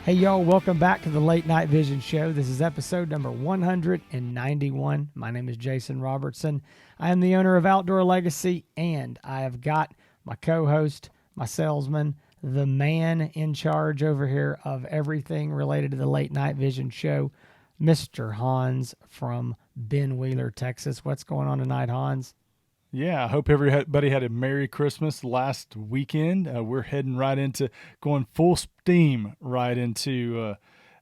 Hey, y'all, welcome back to the Late Night Vision Show. This is episode number 191. My name is Jason Robertson. I am the owner of Outdoor Legacy, and I have got my co-host, my salesman, the man in charge over here of everything related to the Late Night Vision Show, Mr. Hans from Ben Wheeler, Texas. What's going on tonight, Hans? Yeah, I hope everybody had a Merry Christmas last weekend. We're heading right into going full steam right into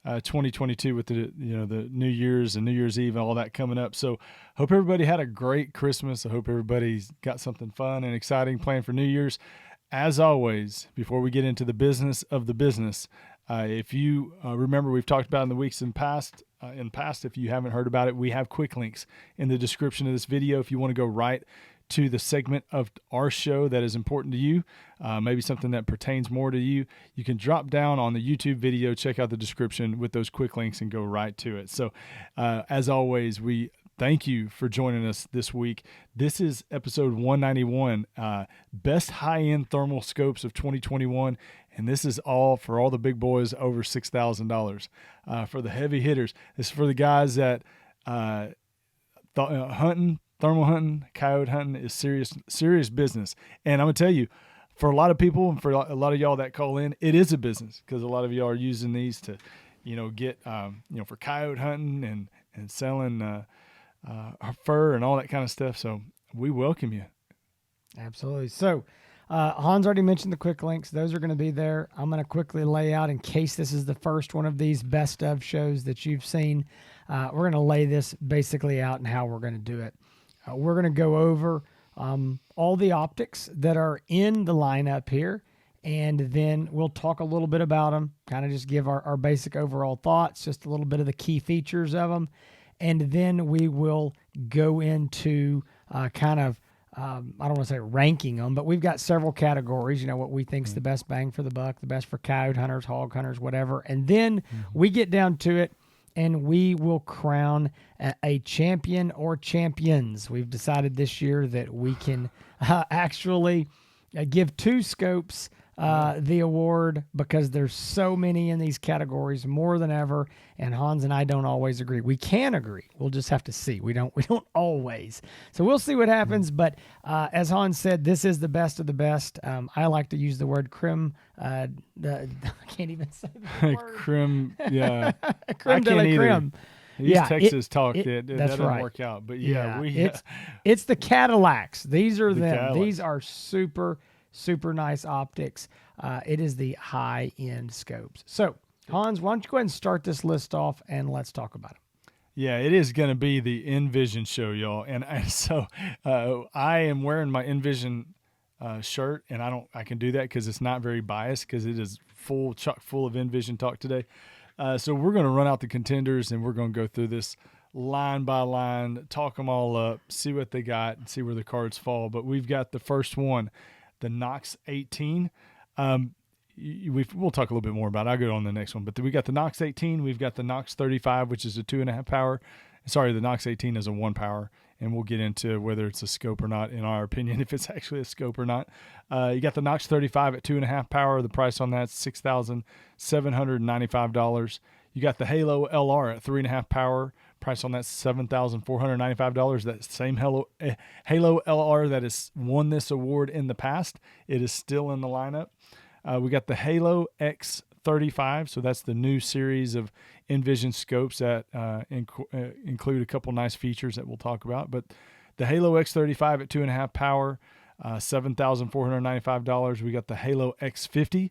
2022 with the New Year's and New Year's Eve and all that coming up. So hope everybody had a great Christmas. I hope everybody's got something fun and exciting planned for New Year's. As always, before we get into the business of the business, if you remember, we've talked about in the weeks in past. If you haven't heard about it, we have quick links in the description of this video. If you want to go right to the segment of our show that is important to you, maybe something that pertains more to you, you can drop down on the YouTube video, check out the description with those quick links and go right to it. So as always, we thank you for joining us this week. This is episode 191, best high-end thermal scopes of 2021. And this is all for all the big boys over $6,000. For the heavy hitters, this is for the guys that thermal hunting, coyote hunting is serious business. And I'm gonna tell you, for a lot of people and for a lot of y'all that call in, it is a business because a lot of y'all are using these to, get for coyote hunting and selling fur and all that kind of stuff. So we welcome you. Absolutely. So Hans already mentioned the quick links. Those are going to be there. I'm going to quickly lay out, in case this is the first one of these best of shows that you've seen, we're going to lay this basically out and how we're going to do it. We're going to go over all the optics that are in the lineup here, and then we'll talk a little bit about them, kind of just give our basic overall thoughts, just a little bit of the key features of them, and then we will go into I don't want to say ranking them, but we've got several categories, what we think's the best bang for the buck, the best for coyote hunters, hog hunters, whatever. And then we get down to it and we will crown a champion or champions. We've decided this year that we can actually give two scopes the award because there's so many in these categories, more than ever, and Hans and I don't always agree. We can agree. We'll just have to see. We don't always. So we'll see what happens, but as Hans said, this is the best of the best. I like to use the word creme. I can't even say the word. Creme, yeah. Creme de la creme. Texas talk. That doesn't right. work out. But it's the Cadillacs. These are them. Cadillacs. These are super nice optics. It is the high-end scopes. So, Hans, why don't you go ahead and start this list off, and let's talk about it. Yeah, it is going to be the Envision show, y'all. And so I am wearing my Envision shirt, and I can do that because it's not very biased because it is chock full of Envision talk today. So we're going to run out the contenders, and we're going to go through this line by line, talk them all up, see what they got, and see where the cards fall. But we've got the first one, the Knox 18. We'll talk a little bit more about it. I'll go on the next one. But we got the Knox 18. We've got the Knox 35, which is a 2.5 power. Sorry, the Knox 18 is a 1 power. And we'll get into whether it's a scope or not, in our opinion, if it's actually a scope or not. You got the Knox 35 at 2.5 power. The price on that's $6,795. You got the Halo LR at 3.5 power. Price on that's $7,495. That same Halo LR that has won this award in the past, it is still in the lineup. We got the Halo X35, so that's the new series of Envision scopes that include a couple nice features that we'll talk about. But the Halo X35 at 2.5 power, $7,495. We got the Halo X50,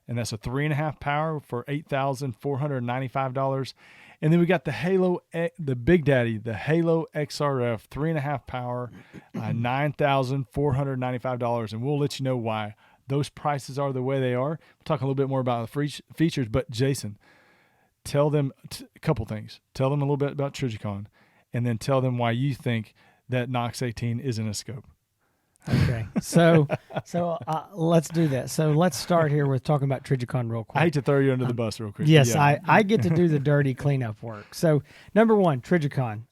and that's a 3.5 power for $8,495. And then we got the Halo, the Big Daddy, the Halo XRF, 3.5 power, $9,495. And we'll let you know why those prices are the way they are. We'll talk a little bit more about the features. But Jason, tell them a couple things. Tell them a little bit about Trijicon, and then tell them why you think that Knox 18 isn't a scope. Okay, so let's do that. So let's start here with talking about Trijicon real quick. I hate to throw you under the bus real quick. Yes, yeah. I get to do the dirty cleanup work. So number one, Trijicon.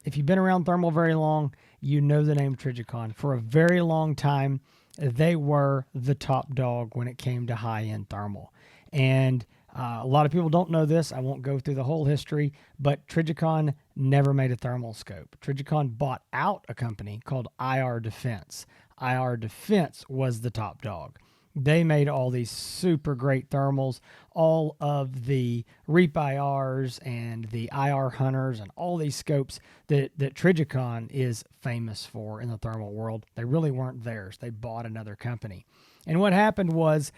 If you've been around thermal very long, you know the name Trijicon. For a very long time, they were the top dog when it came to high-end thermal. And A lot of people don't know this. I won't go through the whole history, but Trijicon never made a thermal scope. Trijicon bought out a company called IR Defense. IR Defense was the top dog. They made all these super great thermals, all of the Reap IRs and the IR Hunters and all these scopes that Trijicon is famous for in the thermal world. They really weren't theirs. They bought another company. And what happened was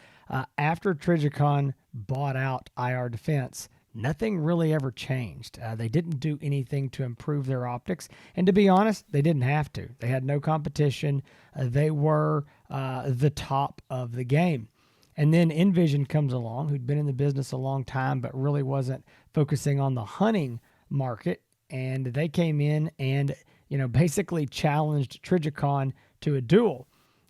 after Trijicon bought out IR Defense, nothing really ever changed. They didn't do anything to improve their optics. And to be honest, they didn't have to. They had no competition. They were the top of the game. And then Envision comes along, who'd been in the business a long time, but really wasn't focusing on the hunting market. And they came in and, basically challenged Trijicon to a duel.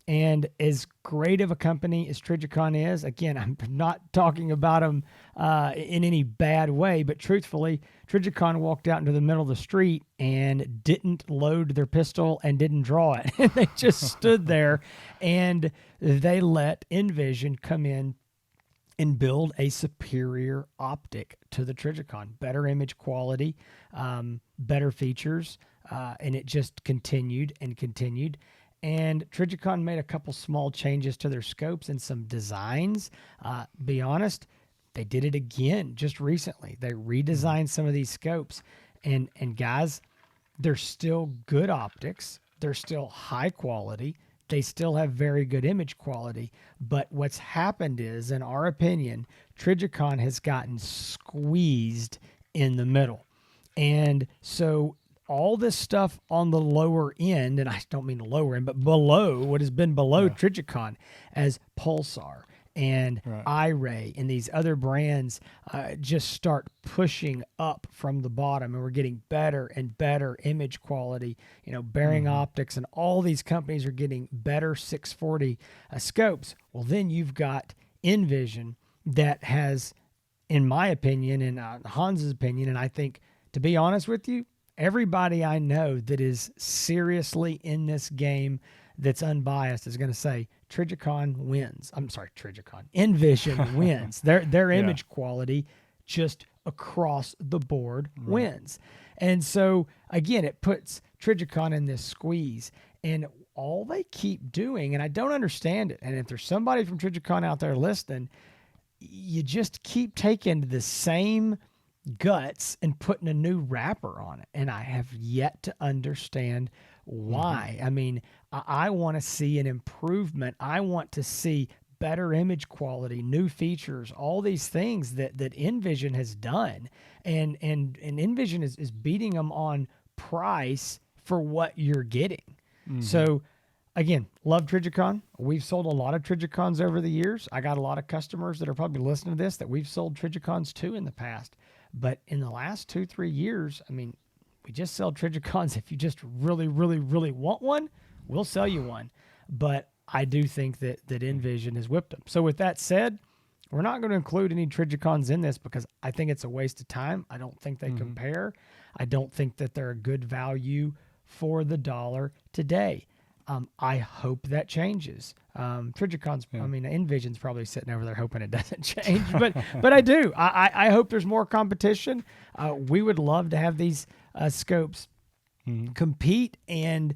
And as great of a company as Trijicon is, again, I'm not talking about them in any bad way, but truthfully, Trijicon walked out into the middle of the street and didn't load their pistol and didn't draw it. And they just stood there, and they let Envision come in and build a superior optic to the Trijicon, better image quality, better features, and it just continued and continued. And Trijicon made a couple small changes to their scopes and some designs. Be honest, they did it again just recently. They redesigned some of these scopes. And guys, they're still good optics. They're still high quality. They still have very good image quality. But what's happened is, in our opinion, Trijicon has gotten squeezed in the middle. And so all this stuff on the lower end, and I don't mean the lower end, but below what has been below Trijicon as Pulsar and iRay and these other brands just start pushing up from the bottom, and we're getting better and better image quality. Bearing Optics and all these companies are getting better 640 scopes. Well, then you've got Envision that has, in my opinion and Hans's opinion, and I think, to be honest with you, everybody I know that is seriously in this game that's unbiased is going to say Trijicon wins. I'm sorry, Trijicon. Envision wins. Their image quality just across the board wins. And so, again, it puts Trijicon in this squeeze. And all they keep doing, and I don't understand it, and if there's somebody from Trijicon out there listening, you just keep taking the same guts and putting a new wrapper on it, and I have yet to understand why. I mean, I want to see an improvement. I want to see better image quality, new features, all these things that Envision has done, and Envision is beating them on price for what you're getting. So again, love Trijicon. We've sold a lot of Trijicons over the years. I got a lot of customers that are probably listening to this that we've sold Trijicons to in the past. But in the last 2-3 years, I mean, we just sell Trijicons. If you just really, really, really want one, we'll sell you one. But I do think that Envision has whipped them. So with that said, we're not going to include any Trijicons in this because I think it's a waste of time. I don't think they compare. I don't think that they're a good value for the dollar today. I hope that changes. Trijicon's, Envision's probably sitting over there hoping it doesn't change, but I do. I hope there's more competition. We would love to have these scopes compete and,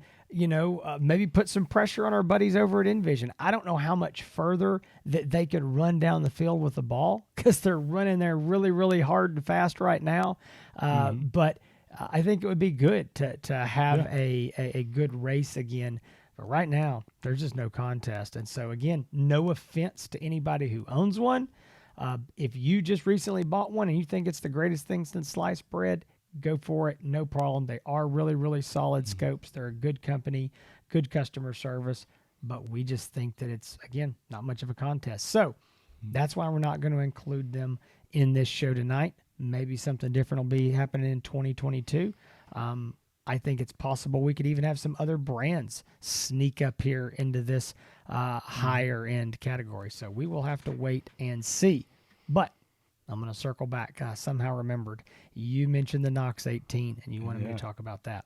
maybe put some pressure on our buddies over at Envision. I don't know how much further that they could run down the field with the ball because they're running there really, really hard and fast right now. But I think it would be good to have a good race again. But right now, there's just no contest. And so, again, no offense to anybody who owns one. If you just recently bought one and you think it's the greatest thing since sliced bread, go for it. No problem. They are really, really solid scopes. They're a good company, good customer service. But we just think that it's, again, not much of a contest. So that's why we're not going to include them in this show tonight. Maybe something different will be happening in 2022. I think it's possible we could even have some other brands sneak up here into this higher end category. So we will have to wait and see. But I'm going to circle back. I somehow remembered you mentioned the Knox 18 and you wanted me to talk about that.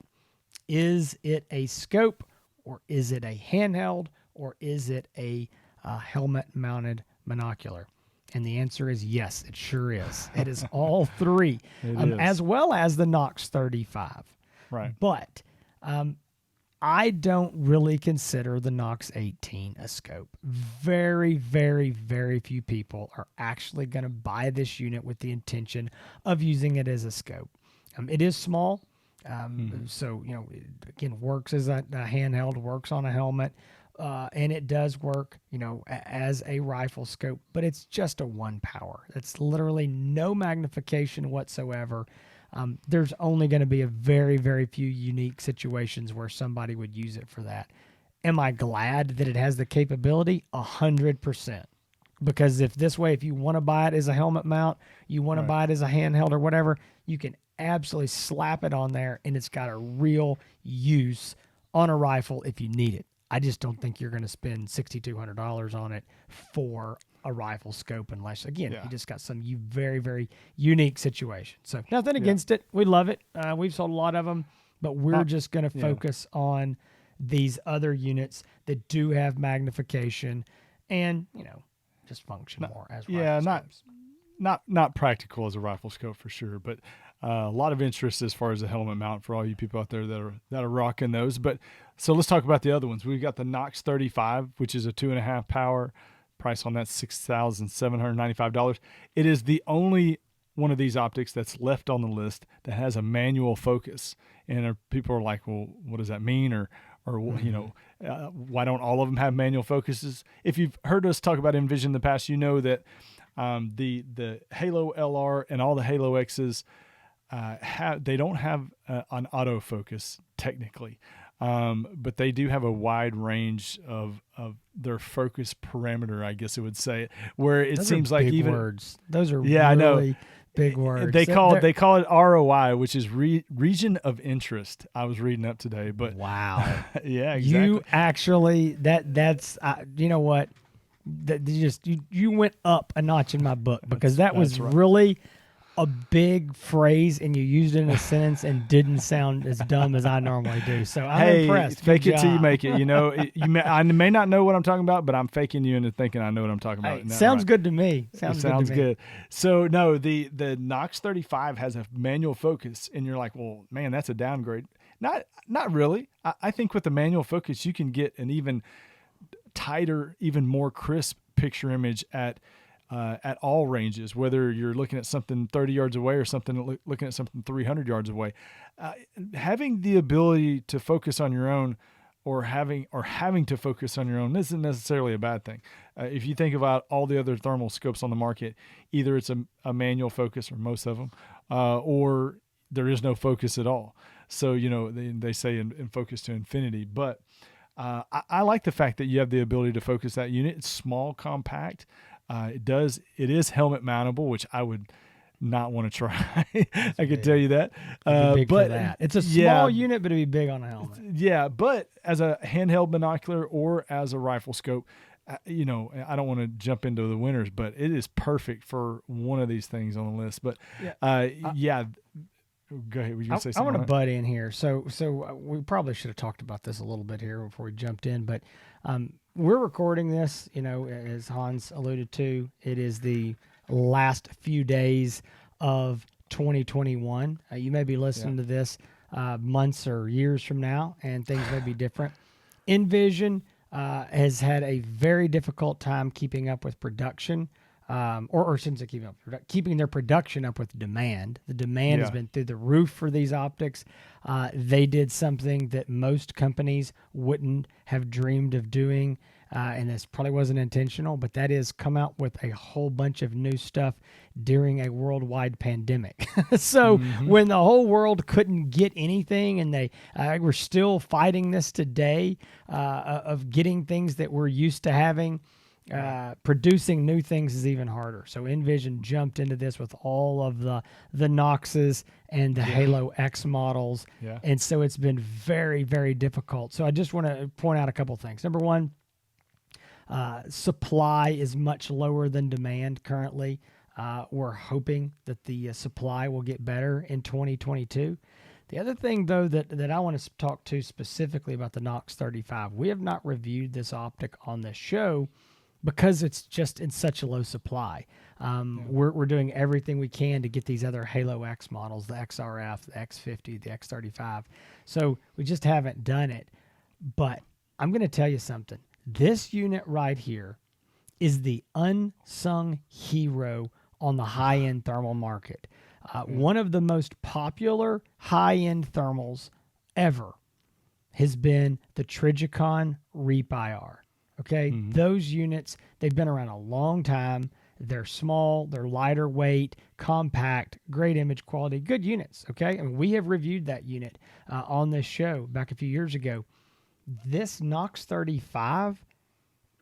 Is it a scope or is it a handheld or is it a helmet mounted monocular? And the answer is yes, it sure is. It is all three, It is. as well as the Knox 35. Right. But I don't really consider the Knox 18 a scope. Very, very, very few people are actually going to buy this unit with the intention of using it as a scope. It is small, so, you know, it, again, works as a handheld, works on a helmet, and it does work, you know, as a rifle scope, but it's just a 1 power. It's literally no magnification whatsoever. There's only going to be a very, very few unique situations where somebody would use it for that. Am I glad that it has the capability? 100%. Because if you want to buy it as a helmet mount, you want to buy it as a handheld or whatever, you can absolutely slap it on there and it's got a real use on a rifle if you need it. I just don't think you're going to spend $6,200 on it for a rifle scope unless, again, you just got some very, very unique situation. So nothing against it. We love it. We've sold a lot of them, but we're just going to focus on these other units that do have magnification and, you know, just function more as rifle scopes. Not practical as a rifle scope for sure, but a lot of interest as far as the helmet mount for all you people out there that are rocking those. But so let's talk about the other ones. We've got the Knox 35, which is a 2.5 power. Price on that $6,795. It is the only one of these optics that's left on the list that has a manual focus. And people are like, well, what does that mean? Or you know, why don't all of them have manual focuses? If you've heard us talk about Envision in the past, you know that the Halo LR and all the Halo X's they don't have an autofocus technically, but they do have a wide range of their focus parameter, I guess it would say, where it seems like even words. Those are I know. really big words. They call it ROI, which is region of interest. I was reading up today, but wow, yeah, exactly. You actually that's you know what, that you went up a notch in my book because that was really a big phrase and you used it in a sentence and didn't sound as dumb as I normally do. So I'm impressed. Fake it till you make it. You know, I may not know what I'm talking about, but I'm faking you into thinking I know what I'm talking about. Sounds good to me. Sounds good. So no, the Knox 35 has a manual focus, and you're like, well, man, that's a downgrade. Not really. I think with the manual focus, you can get an even tighter, even more crisp picture image at all ranges, whether you're looking at something 30 yards away or something looking at something 300 yards away. Having the ability to focus on your own or having to focus on your own isn't necessarily a bad thing. If you think about all the other thermal scopes on the market, either it's a manual focus, or most of them, or there is no focus at all. So, you know, they say in focus to infinity, but I like the fact that you have the ability to focus that unit. It's small, compact. It is helmet mountable, which I would not want to try. I can tell you that. Big but for that. It's a small unit, but it'd be big on a helmet. Yeah, but as a handheld binocular or as a rifle scope, you know, I don't want to jump into the winners, but it is perfect for one of these things on the list. But go ahead. Were you gonna say something? I want to butt in here. So we probably should have talked about this a little bit here before we jumped in, but we're recording this, you know, as Hans alluded to, it is the last few days of 2021. You may be listening to this months or years from now, and things may be different. Envision has had a very difficult time keeping up with production. Or since they keeping their production up with demand. The demand has been through the roof for these optics. They did something that most companies wouldn't have dreamed of doing, and this probably wasn't intentional, but that is come out with a whole bunch of new stuff during a worldwide pandemic. So when the whole world couldn't get anything, and they were still fighting this today of getting things that we're used to having, producing new things is even harder. So Envision jumped into this with all of the Knoxes and the Halo X models. Yeah. And so it's been very, very difficult. So I just want to point out a couple things. Number one, supply is much lower than demand currently. We're hoping that the supply will get better in 2022. The other thing, though, that I want to talk to specifically about the Knox 35, we have not reviewed this optic on the show because it's just in such a low supply. We're doing everything we can to get these other Halo X models, the XRF, the X50, the X35. So we just haven't done it. But I'm going to tell you something. This unit right here is the unsung hero on the high-end thermal market. One of the most popular high-end thermals ever has been the Trijicon Reap IR. Okay, those units, they've been around a long time. They're small, they're lighter weight, compact, great image quality, good units. Okay, and we have reviewed that unit on this show back a few years ago. This Knox 35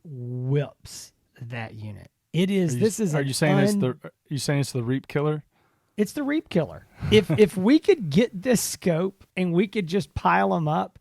whips that unit. It is. Are you saying it's the Reap killer? It's the Reap killer. If we could get this scope and we could just pile them up,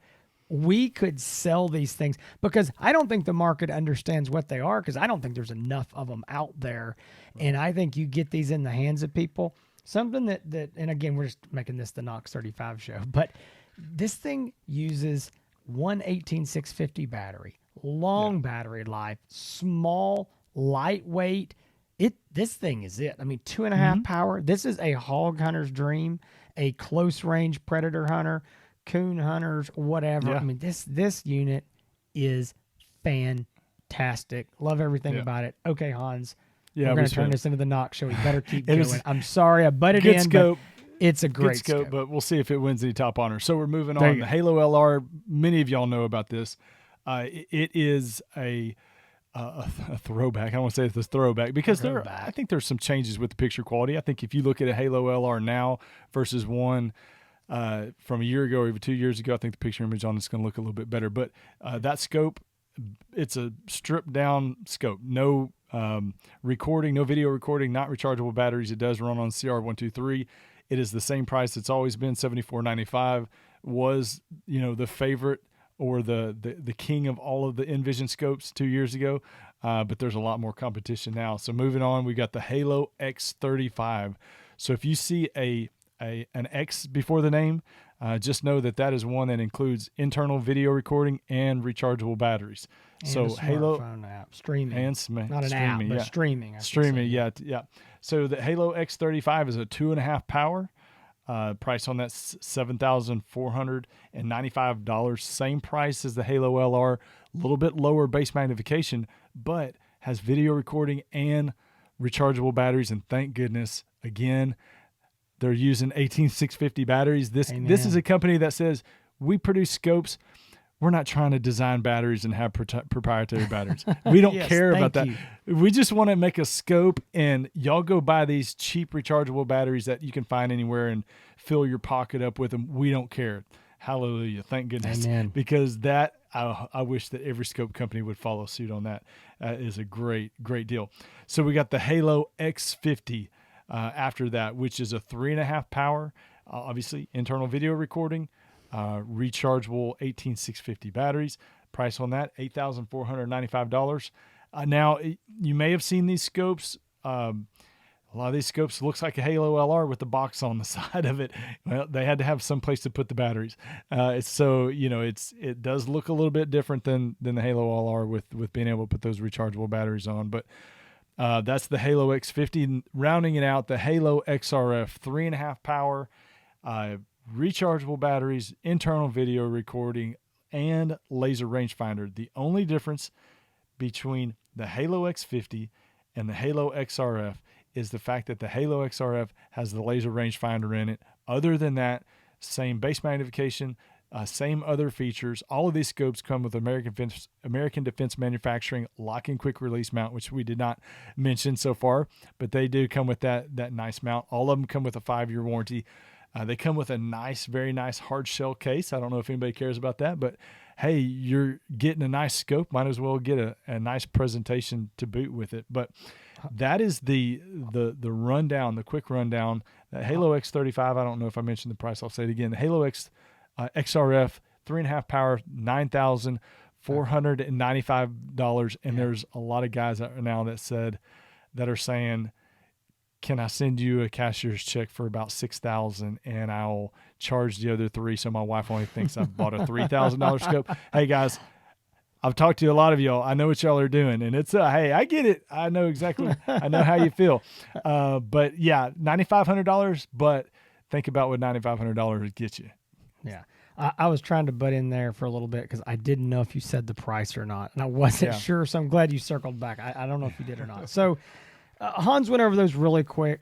we could sell these things, because I don't think the market understands what they are, because I don't think there's enough of them out there. And I think you get these in the hands of people, something that and again, we're just making this the Knox 35 show, but this thing uses one 18650 battery, long battery life, small, lightweight. This thing is it. I mean, 2.5 power. This is a hog hunter's dream, a close range predator hunter, coon hunters, whatever. I mean, this unit is fantastic. Love everything about it. Okay, Hans. Yeah, we're going to turn this into the Knox show. We better keep going. I'm sorry I butted in. Scope. It's a great scope, but we'll see if it wins any top honors. So we're moving on. The Halo LR, many of y'all know about this. It is a throwback. I don't want to say it's a throwback, because I think there's some changes with the picture quality. I think if you look at a Halo LR now versus one from a year ago or even 2 years ago, I think the picture image on it's going to look a little bit better. But that scope, it's a stripped down scope. No recording, no video recording, not rechargeable batteries. It does run on CR123. It is the same price it's always been, $74.95. Was, the favorite or the king of all of the Envision scopes 2 years ago. But there's a lot more competition now. So moving on, we got the Halo X35. So if you see an X before the name, just know that is one that includes internal video recording and rechargeable batteries. And so Halo app, streaming, and not an app, but streaming. Streaming, yeah. So the Halo X35 is a 2.5 power. Price on that $7,495. Same price as the Halo LR. A little bit lower base magnification, but has video recording and rechargeable batteries. And thank goodness, again, they're using 18650 batteries. This is a company that says, we produce scopes. We're not trying to design batteries and have proprietary batteries. We don't care about that. We just want to make a scope, and y'all go buy these cheap rechargeable batteries that you can find anywhere and fill your pocket up with them. We don't care. Hallelujah. Thank goodness. Amen. Because I wish that every scope company would follow suit on that. Is a great, great deal. So we got the Halo X50 after that, which is a 3.5 power, obviously internal video recording, rechargeable 18650 batteries. Price on that $8,495. Now you may have seen these scopes. A lot of these scopes looks like a Halo LR with the box on the side of it. Well, they had to have some place to put the batteries. So it does look a little bit different than the Halo LR with being able to put those rechargeable batteries on. But that's the Halo X50. Rounding it out, the Halo XRF 3.5 power. Rechargeable batteries, internal video recording, and laser rangefinder. The only difference between the Halo X50 and the Halo XRF is the fact that the Halo XRF has the laser rangefinder in it. Other than that, same base magnification, same other features. All of these scopes come with American Defense Manufacturing lock and quick release mount, which we did not mention so far, but they do come with that nice mount. All of them come with a 5-year warranty. They come with a very nice hard shell case. I don't know if anybody cares about that, but hey, you're getting a nice scope. Might as well get a nice presentation to boot with it. But that is the rundown, the quick rundown. Halo X35, I don't know if I mentioned the price. I'll say it again. The Halo XRF 3.5 power, $9,495. And there's a lot of guys out now that are saying, can I send you a cashier's check for about $6,000 and I'll charge the other $3,000 so my wife only thinks I've bought a $3,000 scope? Hey guys, I've talked to a lot of y'all. I know what y'all are doing, and it's hey, I get it. I know exactly. I know how you feel. But yeah, $9,500. But think about what $9,500 would get you. Yeah. I was trying to butt in there for a little bit because I didn't know if you said the price or not, and I wasn't sure. So I'm glad you circled back. I don't know if you did or not. So Hans went over those really quick.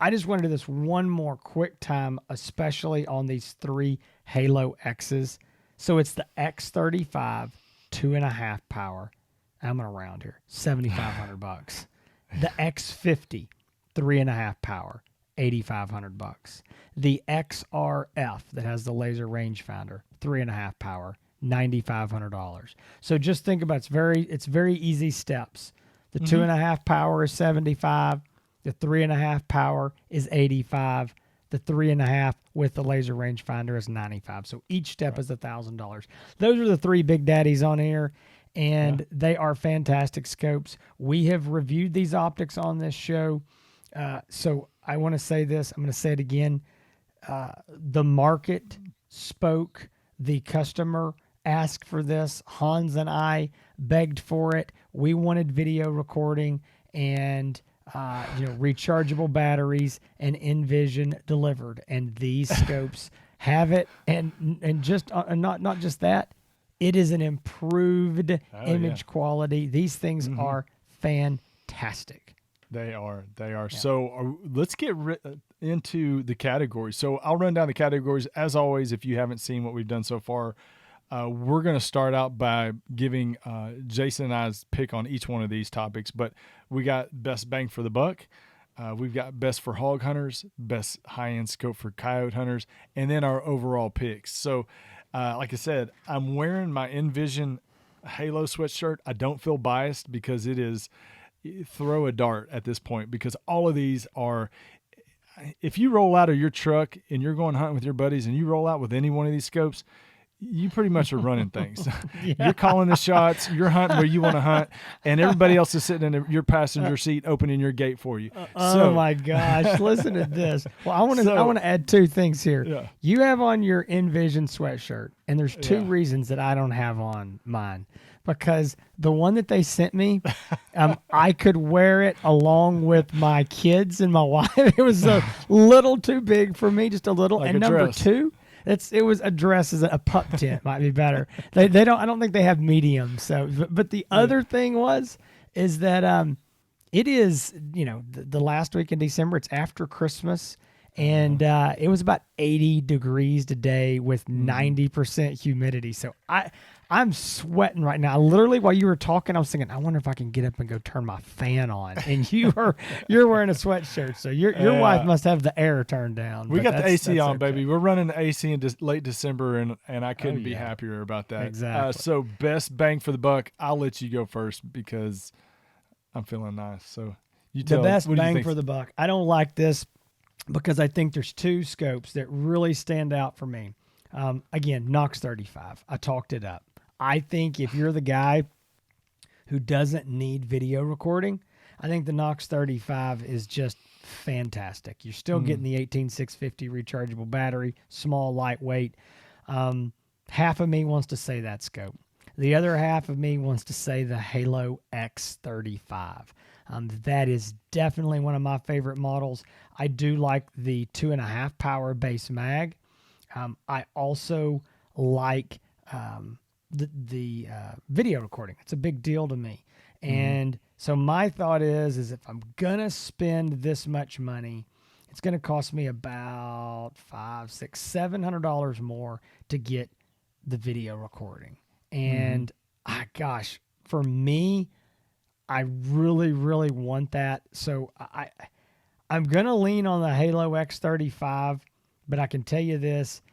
I just want to do this one more quick time, especially on these 3 Halo X's. So it's the X35 2.5 power. I'm gonna round here, $7,500. The X50 3.5 power, $8,500. The XRF that has the laser rangefinder, 3.5 power, $9,500. So just think about it's very easy steps. The 2.5 power is 75. The 3.5 power is 85. The 3.5 with the laser rangefinder is 95. So each step is $1,000. Those are the 3 big daddies on here, and they are fantastic scopes. We have reviewed these optics on this show. So I want to say this. I'm going to say it again. The market spoke. The customer asked for this. Hans and I begged for it. We wanted video recording and rechargeable batteries, and Envision delivered. And these scopes have it. And just not just that, it is an improved image quality. These things are fantastic. They are. Yeah. So let's get into the categories. So I'll run down the categories. As always, if you haven't seen what we've done so far, we're going to start out by giving Jason and I's pick on each one of these topics. But we got best bang for the buck. We've got best for hog hunters, best high-end scope for coyote hunters, and then our overall picks. So like I said, I'm wearing my Envision Halo sweatshirt. I don't feel biased because it is throw a dart at this point, because all of these are, if you roll out of your truck and you're going hunting with your buddies and you roll out with any one of these scopes, you pretty much are running things. You're calling the shots, you're hunting where you want to hunt, and everybody else is sitting in your passenger seat opening your gate for you. Oh my gosh, listen to this. Well, I want to add 2 things here. Yeah. You have on your Envision sweatshirt, and there's 2 reasons that I don't have on mine. Because the one that they sent me, I could wear it along with my kids and my wife. It was a little too big for me, just a little. Like and a number dress. 2, it was a dress as a pup tent might be better. I don't think they have medium. So, but the other thing is that it is the last week in December. It's after Christmas. And it was about 80 degrees today with 90% humidity. So I'm sweating right now. Literally, while you were talking, I was thinking, I wonder if I can get up and go turn my fan on. And you're wearing a sweatshirt, so your wife must have the air turned down. We got the AC on, okay. baby. We're running the AC in late December, and I couldn't be happier about that. Exactly. So best bang for the buck. I'll let you go first because I'm feeling nice. So you tell the best what do you bang think? for the buck. I don't like this because I think there's 2 scopes that really stand out for me. Again, Knox 35. I talked it up. I think if you're the guy who doesn't need video recording, I think the Knox 35 is just fantastic. You're still getting the 18650 rechargeable battery, small, lightweight. Half of me wants to say that scope. The other half of me wants to say the Halo X35. That is definitely one of my favorite models. I do like the 2.5 power base mag. I also like the video recording. It's a big deal to me. And so my thought is if I'm going to spend this much money, it's going to cost me about $500, $600, $700 more to get the video recording. And gosh, for me, I really, really want that. So I'm going to lean on the Halo X35, but I can tell you this,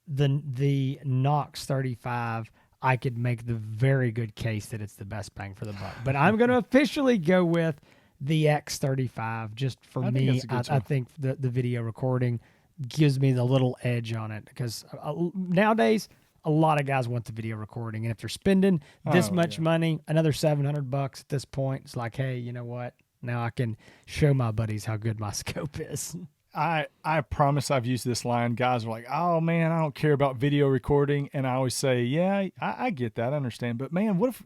the Knox 35, I could make the very good case that it's the best bang for the buck. But I'm going to officially go with the X35 just for me. I think the video recording gives me the little edge on it because nowadays a lot of guys want the video recording. And if they're spending this much money, another $700 at this point, it's like, hey, you know what? Now I can show my buddies how good my scope is. I promise I've used this line. Guys are like, oh man, I don't care about video recording. And I always say, yeah, I get that. I understand. But man, what if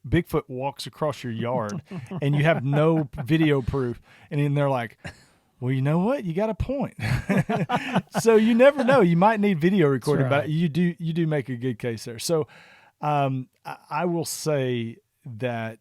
Bigfoot walks across your yard and you have no video proof? And then they're like, well, you know what? You got a point. So you never know. You might need video recording, right. but you do make a good case there. So I will say that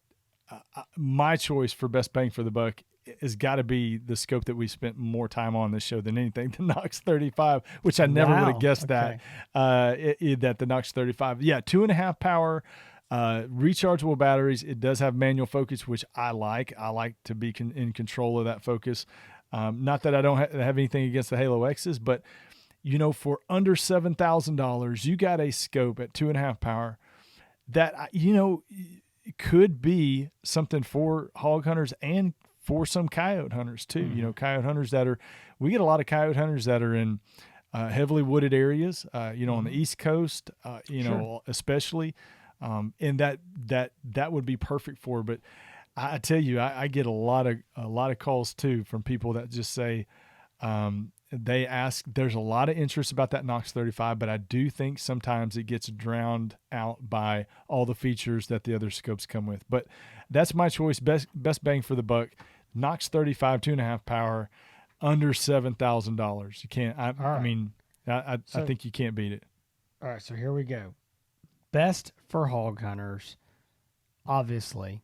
my choice for best bang for the buck has got to be the scope that we spent more time on this show than anything, the Knox 35, which I never would have guessed that the Knox 35. Yeah, 2.5 power, rechargeable batteries. It does have manual focus, which I like. I like to be in control of that focus. Not that I don't have anything against the Halo X's, but you know, for under $7,000, you got a scope at 2.5 power that, you know, could be something for hog hunters and for some coyote hunters too. You know, coyote hunters we get a lot of coyote hunters that are in heavily wooded areas, you know, on the East Coast, you know, especially, and that would be perfect for. But I tell you, I get a lot of calls too from people that just say, they ask, there's a lot of interest about that Knox 35, but I do think sometimes it gets drowned out by all the features that the other scopes come with. But that's my choice. Best bang for the buck. Knox 35, 2.5 power, under $7,000. You can't. I mean, I think you can't beat it. All right, so here we go. Best for hog hunters. Obviously,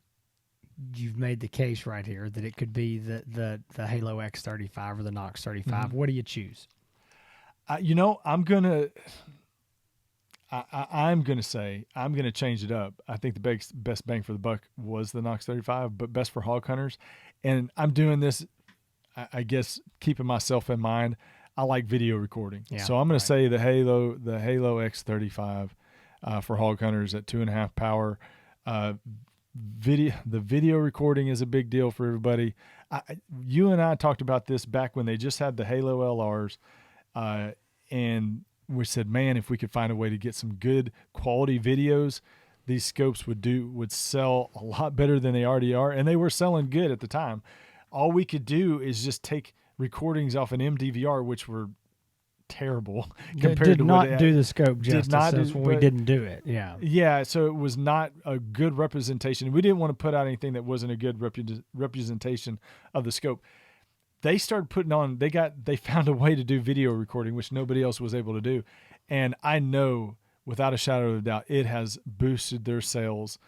you've made the case right here that it could be the Halo X35 or the Knox 35. Mm-hmm. What do you choose? You know, I'm gonna say I'm gonna change it up. I think the best bang for the buck was the Knox 35, but best for hog hunters. And I'm doing this, I guess, keeping myself in mind. I like video recording, so I'm gonna say the Halo X35 for hog hunters at 2.5 power. The video recording is a big deal for everybody. You and I talked about this back when they just had the Halo LRs, and we said, man, if we could find a way to get some good quality videos, these scopes would sell a lot better than they already are, and they were selling good at the time. All we could do is just take recordings off an MDVR, which were terrible compared to what did not do the scope justice. We didn't do it. Yeah. So it was not a good representation. We didn't want to put out anything that wasn't a good representation of the scope. They started putting on. They found a way to do video recording, which nobody else was able to do. And I know, without a shadow of a doubt, it has boosted their sales,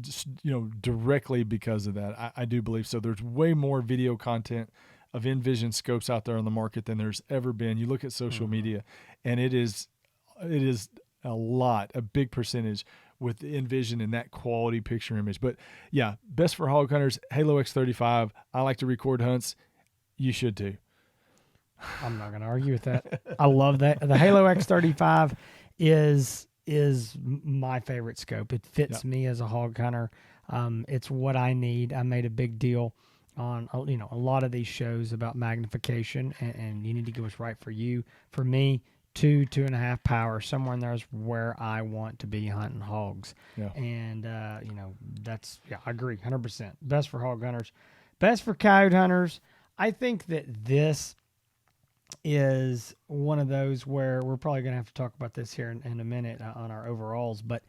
just, you know, directly because of that. I do believe so. There's way more video content of Envision scopes out there on the market than there's ever been. You look at social media, and it is a big percentage with Envision and that quality picture image. But yeah, best for hog hunters, Halo X35. I like to record hunts. You should too. I'm not going to argue with that. I love that. The Halo X35 is my favorite scope. It fits me as a hog hunter. It's what I need. I made a big deal on, you know, a lot of these shows about magnification, and you need to go what's right for you. For me, 2.5 power, somewhere in there is where I want to be hunting hogs. Yeah. And, you know, I agree 100%. Best for hog hunters. Best for coyote hunters. I think that this is one of those where we're probably going to have to talk about this here in a minute on our overalls, but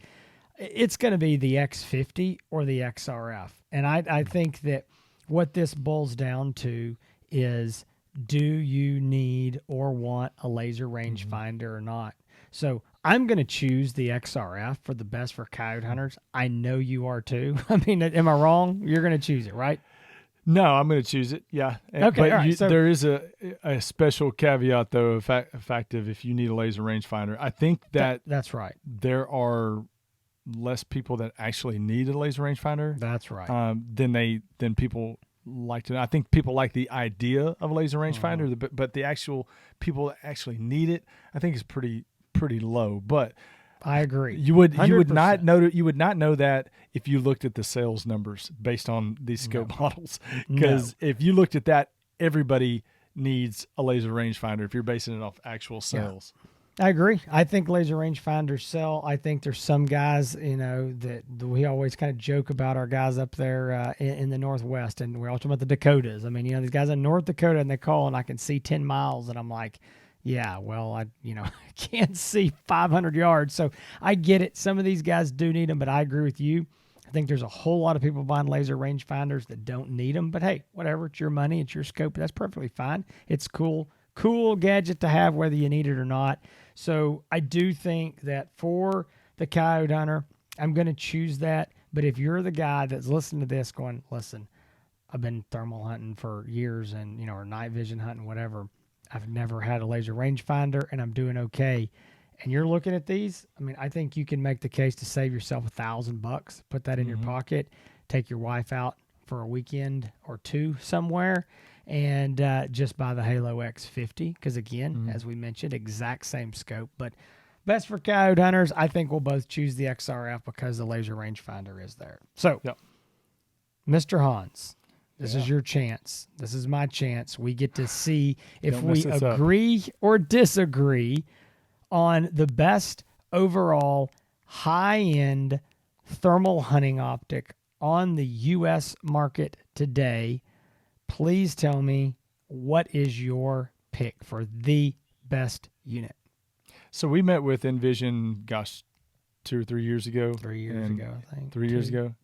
it's going to be the X50 or the XRF. And I think that what this boils down to is, do you need or want a laser rangefinder or not? So I'm going to choose the XRF for the best for coyote hunters. I know you are too. I mean, am I wrong? You're going to choose it, right? No, I'm going to choose it. Yeah. Okay. But there is a special caveat, though, effective if you need a laser rangefinder. I think that's right. There are less people that actually need a laser rangefinder. That's right. Than people like to. I think people like the idea of a laser rangefinder, but the actual people that actually need it, I think is pretty low. But I agree. You would not know that if you looked at the sales numbers based on these scope models. Because if you looked at that, everybody needs a laser rangefinder if you're basing it off actual sales. I agree. I think laser rangefinders sell. I think there's some guys, that we always kind of joke about our guys up there in the Northwest, and we're all talking about the Dakotas. I mean, these guys in North Dakota, and they call, and I can see 10 miles, and I'm like, yeah, well, I can't see 500 yards. So I get it. Some of these guys do need them, but I agree with you. I think there's a whole lot of people buying laser rangefinders that don't need them, but hey, whatever. It's your money. It's your scope. That's perfectly fine. It's cool gadget to have, whether you need it or not. So I do think that for the Coyote Hunter, I'm going to choose that. But if you're the guy that's listening to this going, listen, I've been thermal hunting for years and, or night vision hunting, whatever. I've never had a laser rangefinder and I'm doing okay. And you're looking at these, I mean, I think you can make the case to save yourself $1,000, put that in your pocket, take your wife out for a weekend or two somewhere, and just buy the Halo X50. Because again, as we mentioned, exact same scope. But best for Coyote Hunters, I think we'll both choose the XRF because the laser rangefinder is there. So, Mr. Hans, this is your chance. This is my chance. We get to see if we agree or disagree on the best overall high-end thermal hunting optic on the U.S. market today. Please tell me, what is your pick for the best unit? So we met with Envision, 2 or 3 years ago. 3 years ago, I think. 3 years ago.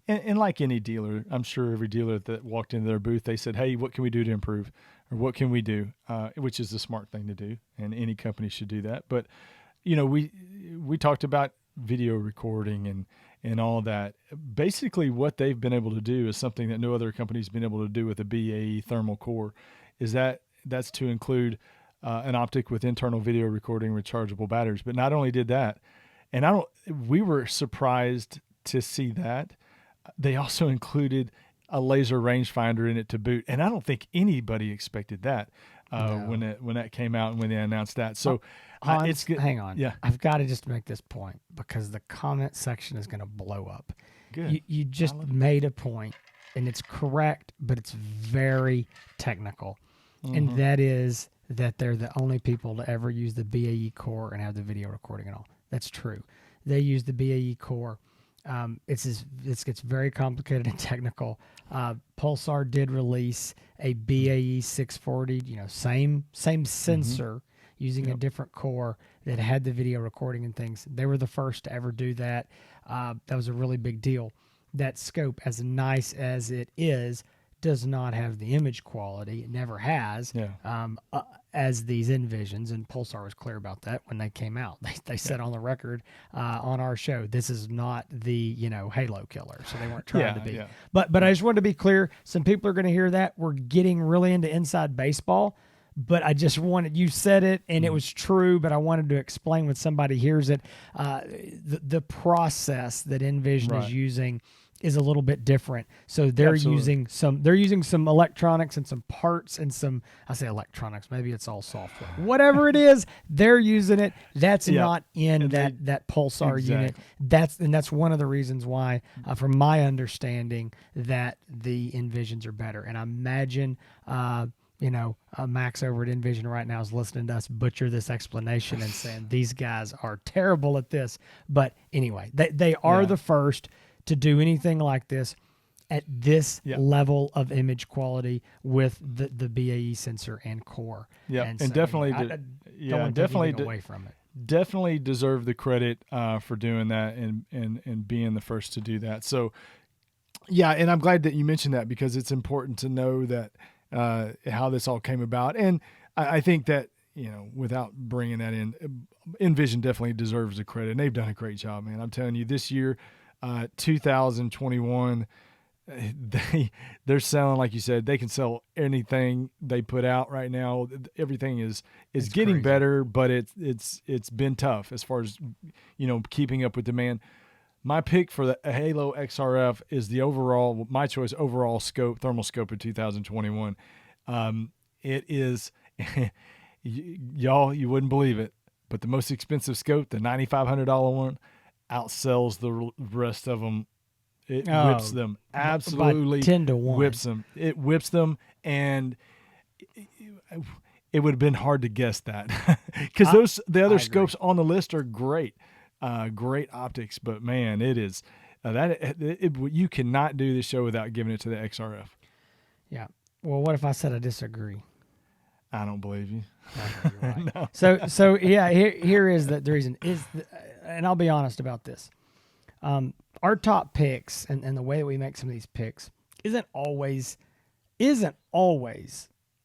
And like any dealer, I'm sure every dealer that walked into their booth, they said, hey, what can we do to improve? Or what can we do? Which is the smart thing to do, and any company should do that. But, we talked about video recording and all of that. Basically, what they've been able to do is something that no other company's been able to do with a BAE thermal core, that's to include an optic with internal video recording rechargeable batteries. But not only did that, and we were surprised to see that, they also included a laser rangefinder in it to boot, and I don't think anybody expected that when that came out and when they announced that. So Hans, it's good. Hang on, yeah, I've got to just make this point because the comment section is going to blow up. Good. You just made a point, and it's correct, but it's very technical, and that is that they're the only people to ever use the BAE core and have the video recording and all. That's true. They use the BAE core. It gets very complicated and technical. Pulsar did release a BAE 640, same sensor using a different core that had the video recording and things. They were the first to ever do that. That was a really big deal. That scope, as nice as it is, does not have the image quality. It never has. As these Envisions, and Pulsar was clear about that when they came out. They said on the record on our show, this is not the Halo killer, so they weren't trying to be. But I just wanted to be clear. Some people are going to hear that we're getting really into inside baseball, but I just wanted, you said it and it was true, but I wanted to explain when somebody hears it, the process that Envision is using is a little bit different. So they're using some electronics and some parts and I say electronics, maybe it's all software. Whatever it is, they're using it. That's not in that Pulsar unit. That's one of the reasons why, from my understanding, that the Envisions are better. And I imagine Max over at Envision right now is listening to us butcher this explanation and saying these guys are terrible at this. But anyway, they are the first to do anything like this at this level of image quality with the BAE sensor and core. Yeah, and so, definitely, definitely away from it. Definitely deserve the credit for doing that and being the first to do that. So, and I'm glad that you mentioned that because it's important to know that how this all came about. And I think that without bringing that in, Envision definitely deserves the credit. And they've done a great job, man. I'm telling you, this year. 2021, they're selling, like you said, they can sell anything they put out right now. Everything is getting crazy. Better, but it's been tough as far as keeping up with demand. My pick for the Halo XRF is my choice overall thermal scope of 2021. It is y'all, you wouldn't believe it, but the most expensive scope, the $9,500 one, outsells the rest of them. It whips them. Absolutely 10 to 1. Whips them. It whips them, and it would have been hard to guess that because the other I agree. scopes on the list are great, great optics. But man, it is you cannot do this show without giving it to the XRF. Yeah. Well, what if I said I disagree? I don't believe you. Okay, you're right. No. So yeah, here is the reason and I'll be honest about this. Our top picks and the way that we make some of these picks isn't always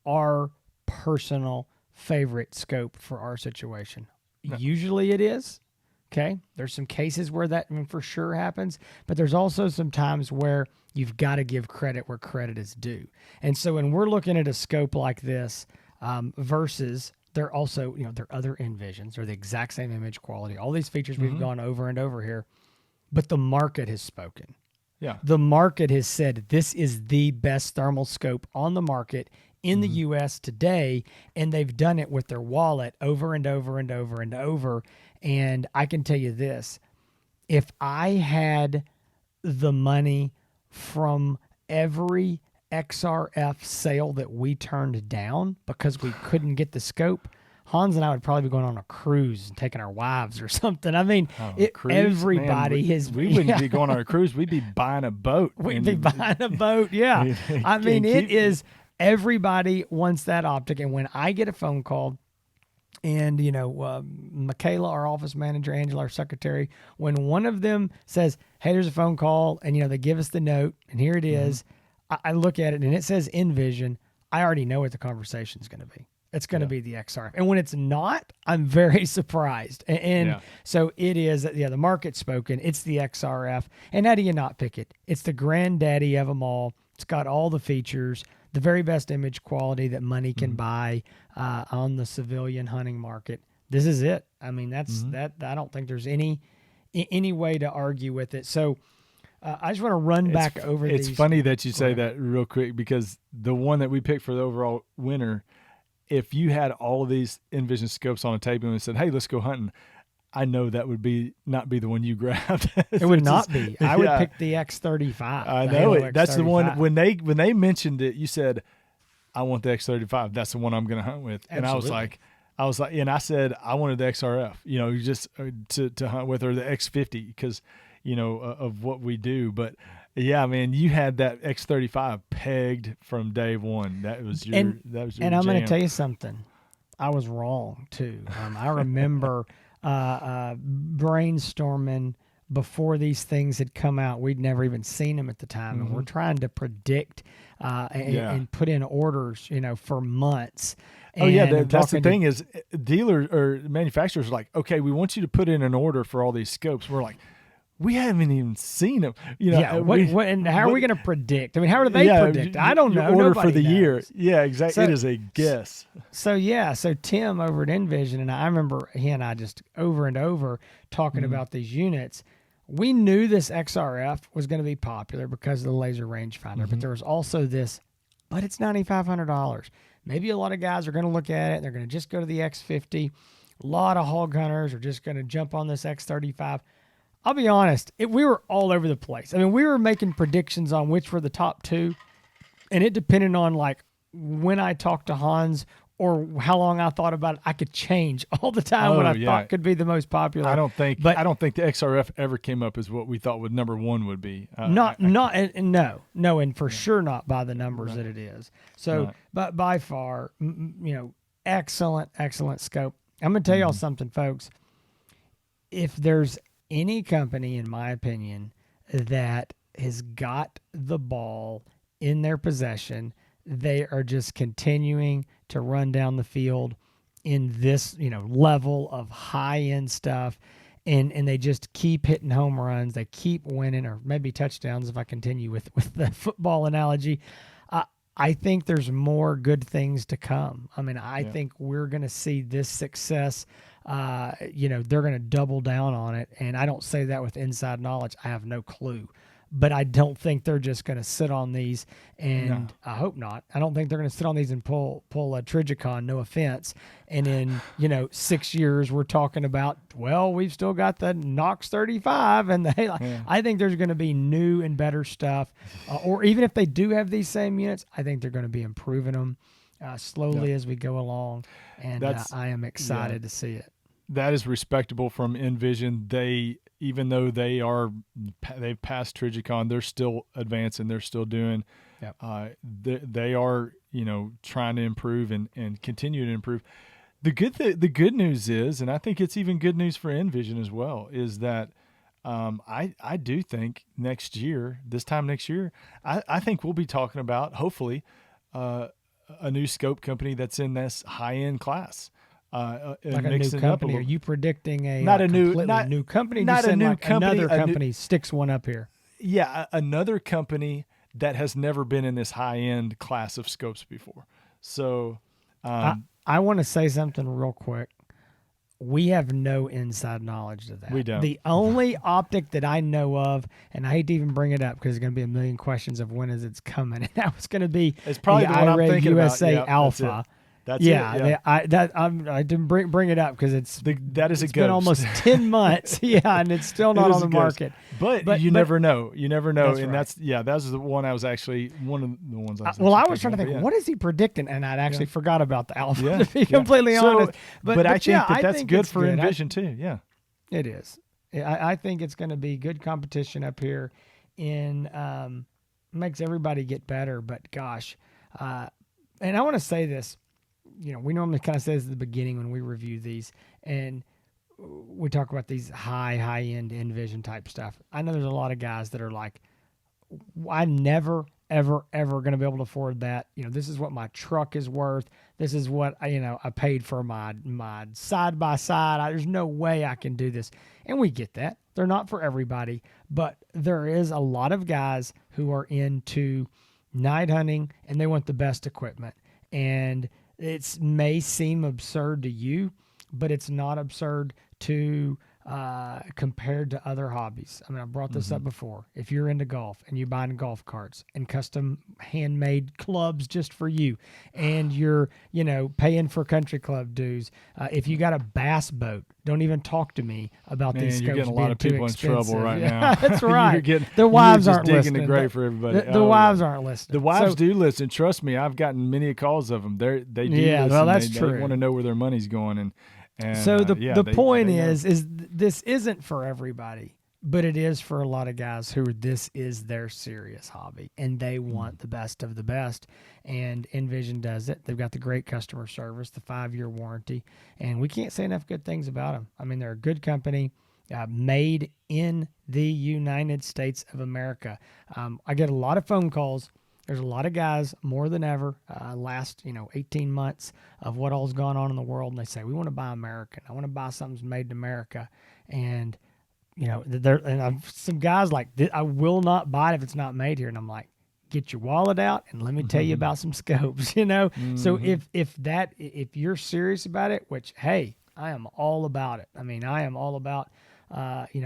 our personal favorite scope for our situation. No. Usually it is. Okay. There's some cases where that for sure happens, but there's also some times where you've got to give credit where credit is due. And so when we're looking at a scope like this, versus they're also, they're other Envisions, they're the exact same image quality, all these features we've gone over and over here, but the market has spoken. Yeah. The market has said this is the best thermal scope on the market in the U.S. today, and they've done it with their wallet over and over and over and over. And I can tell you this, if I had the money from every XRF sale that we turned down because we couldn't get the scope, Hans and I would probably be going on a cruise and taking our wives or something. I mean, everybody has. We wouldn't be going on a cruise. We'd be buying a boat. We'd be buying a boat. Yeah. I mean, it is. Everybody wants that optic. And when I get a phone call, and, Michaela, our office manager, Angela, our secretary, when one of them says, hey, there's a phone call, and, they give us the note, and here it is, I look at it, and it says Envision, I already know what the conversation is going to be. It's going to be the XRF. And when it's not, I'm very surprised. And so it is, the market's spoken. It's the XRF. And how do you not pick it? It's the granddaddy of them all. It's got all the features, the very best image quality that money can buy on the civilian hunting market. This is it. I mean, that's that. I don't think there's any way to argue with it. So I just want to run back over these. It's funny that you say that real quick, because the one that we picked for the overall winner, if you had all of these Envision scopes on a table and said, hey, let's go hunting, I know that would not be the one you grabbed. It would not be. I would pick the X35. I know it. That's the one. When they mentioned it, you said, I want the X35. That's the one I'm going to hunt with. Absolutely. And I was like, and I said I wanted the XRF, just to hunt with, or the X50, because of what we do. But yeah, man, you had that X35 pegged from day one. That was your And I'm jam. going to tell you something. I was wrong too. I remember brainstorming before these things had come out. We'd never even seen them at the time, and we're trying to predict and put in orders, for months. And that's the thing is, dealers or manufacturers are like, okay, we want you to put in an order for all these scopes. We're like, we haven't even seen them. And how are we going to predict? I mean, how do they predict? I don't know. Order Nobody for the knows. year. Yeah, exactly. So, it is a guess. So Tim over at Envision, and I remember he and I just over and over talking about these units. We knew this XRF was going to be popular because of the laser rangefinder, but there was also this, but it's $9,500. Maybe a lot of guys are going to look at it and they're going to just go to the X50. A lot of hog hunters are just going to jump on this X35. I'll be honest, we were all over the place. I mean, we were making predictions on which were the top two, and it depended on like when I talked to Hans or how long I thought about it. I could change all the time what I thought could be the most popular. I don't think the XRF ever came up as what we thought number one would be. No, and for sure not by the numbers that it is. So, but by far, excellent scope. I'm going to tell y'all something, folks. If there's any company, in my opinion, that has got the ball in their possession, they are just continuing to run down the field in this, level of high-end stuff, and they just keep hitting home runs. They keep winning, or maybe touchdowns if I continue with the football analogy. I think there's more good things to come. I mean, I think we're going to see this success. They're going to double down on it. And I don't say that with inside knowledge. I have no clue. But I don't think they're just going to sit on these, and I hope not. I don't think they're going to sit on these and pull a Trijicon, no offense. And in, 6 years, we're talking about, well, we've still got the Knox 35. And I think there's going to be new and better stuff. Or even if they do have these same units, I think they're going to be improving them. slowly as we go along, and I am excited to see it. That is respectable from Envision. Even though they've passed Trijicon, they're still advancing. They're still doing. Yep. They are trying to improve and continue to improve. The good news is, and I think it's even good news for Envision as well, is that I do think this time next year, I think we'll be talking about hopefully a new scope company that's in this high end class. Like a new company. Are you predicting a completely new company? Not a new company. Another company sticks one up here. Yeah, another company that has never been in this high end class of scopes before. So I want to say something real quick. We have no inside knowledge to that. We don't. The only optic that I know of, and I hate to even bring it up because there's going to be a million questions of when is it's coming, and that was going to be it's probably the one I'm thinking USA about. Alpha. That's it. Yeah. I didn't bring it up because it's been almost 10 months. Yeah, and it's still not on the market. But you never know. You never know. That's And right. that's the one I was actually one of the ones I was. I was trying to think, what is he predicting? And I'd actually forgot about the Alpha, to be completely honest. But I think that's good for Envision too. Yeah, it is. I think it's going to be good competition up here. Makes everybody get better. But gosh, and I want to say this. We normally kind of say this at the beginning when we review these, and we talk about these high-end Envision type stuff. I know there's a lot of guys that are like, I'm never, ever going to be able to afford that. This is what my truck is worth. This is what I paid for my side by side. There's no way I can do this. And we get that. They're not for everybody, but there is a lot of guys who are into night hunting and they want the best equipment. And it may seem absurd to you, but it's not absurd to compared to other hobbies. I mean, I brought this up before. If you're into golf and you're buying golf carts and custom handmade clubs just for you, and you're, paying for country club dues, if you got a bass boat, don't even talk to me about these scopes. You're getting a lot of people in trouble right now. That's right. The wives aren't digging listening. The grave for everybody. The wives aren't listening. The wives do listen. Trust me, I've gotten many calls of them. They do listen. Well, that's true. They want to know where their money's going. And so the point is this isn't for everybody, but it is for a lot of guys who this is their serious hobby and they want the best of the best. And Envision does it. They've got the great customer service, the 5-year warranty, and we can't say enough good things about them. I mean, they're a good company, made in the United States of America. I get a lot of phone calls. There's a lot of guys, more than ever, last 18 months of what all's gone on in the world, and they say, we want to buy American. I want to buy something that's made in America. And, some guys like, I will not buy it if it's not made here. And I'm like, get your wallet out and let me tell you about some scopes, So if you're serious about it, which, hey, I am all about it. I mean, I am all about,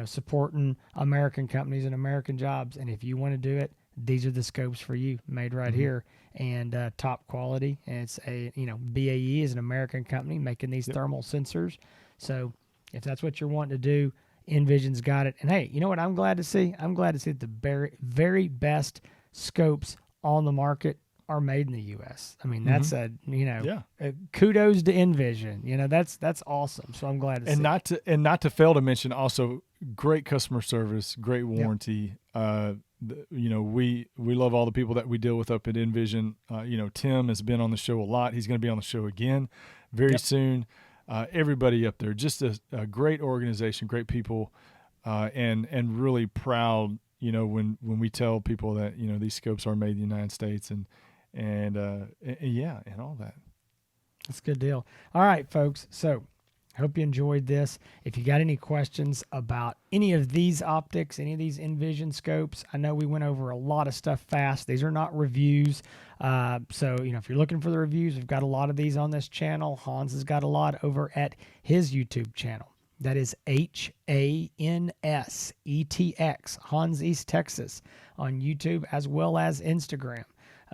supporting American companies and American jobs. And if you want to do it, these are the scopes for you, made right here, and top quality. And it's BAE is an American company making these thermal sensors. So if that's what you're wanting to do, Envision's got it. And hey, you know what I'm glad to see? I'm glad to see that the very, very best scopes on the market are made in the U.S. I mean, that's kudos to Envision. That's awesome. So I'm glad to see. Not to fail to mention also great customer service, great warranty. We love all the people that we deal with up at Envision. Tim has been on the show a lot. He's going to be on the show again very soon. Everybody up there, just a great organization, great people, and really proud. When we tell people that these scopes are made in the United States and all that. That's a good deal. All right, folks. So I hope you enjoyed this. If you got any questions about any of these optics, any of these Envision scopes, I know we went over a lot of stuff fast. These are not reviews. So, if you're looking for the reviews, we've got a lot of these on this channel. Hans has got a lot over at his YouTube channel. That is HANSETX, Hans East Texas, on YouTube as well as Instagram.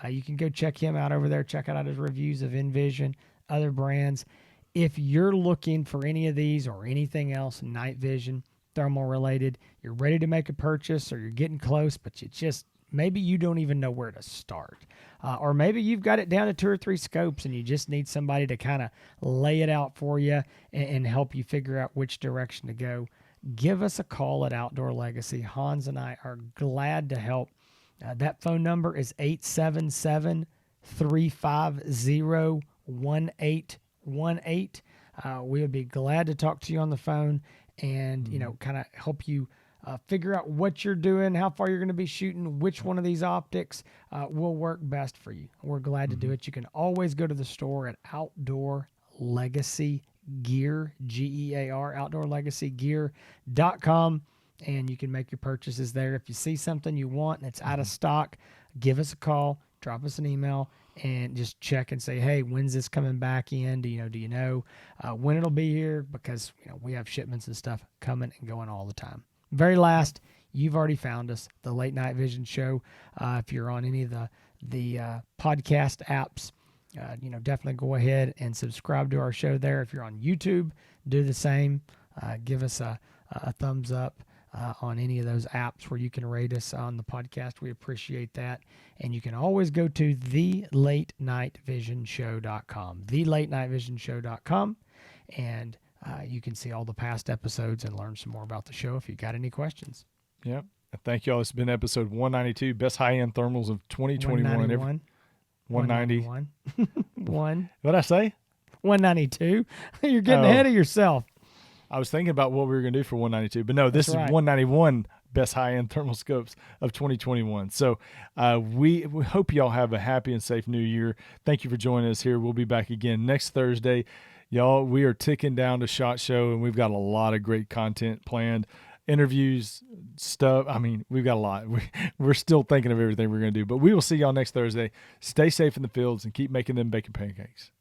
You can go check him out over there. Check out his reviews of Envision, other brands. If you're looking for any of these or anything else, night vision, thermal related, you're ready to make a purchase or you're getting close, but you just maybe you don't even know where to start. Or maybe you've got it down to 2 or 3 scopes and you just need somebody to kind of lay it out for you and help you figure out which direction to go. Give us a call at Outdoor Legacy. Hans and I are glad to help. That phone number is 877-350-1818. We would be glad to talk to you on the phone and, kind of help you figure out what you're doing, how far you're going to be shooting, which one of these optics will work best for you. We're glad to do it. You can always go to the store at Outdoor Legacy Gear, Gear, outdoorlegacygear.com, and you can make your purchases there. If you see something you want and it's out of stock, give us a call, drop us an email, and just check and say, hey, when's this coming back in? Do you know when it'll be here? Because we have shipments and stuff coming and going all the time. Very last, you've already found us, the Late Night Vision Show. If you're on any of the podcast apps, definitely go ahead and subscribe to our show there. If you're on YouTube, do the same. Give us a thumbs up on any of those apps where you can rate us on the podcast. We appreciate that. And you can always go to thelatenightvisionshow.com, thelatenightvisionshow.com, and you can see all the past episodes and learn some more about the show if you got any questions. Yep. Thank you all. It's been episode 192, best high-end thermals of 2021. 190. What'd I say? 192. You're getting ahead of yourself. I was thinking about what we were going to do for 192, but no, this is 191 best high-end thermal scopes of 2021. So we hope y'all have a happy and safe new year. Thank you for joining us here. We'll be back again next Thursday. Y'all, we are ticking down to SHOT Show, and we've got a lot of great content planned. Interviews, stuff. I mean, we've got a lot. We're still thinking of everything we're going to do, but we will see y'all next Thursday. Stay safe in the fields and keep making them bacon pancakes.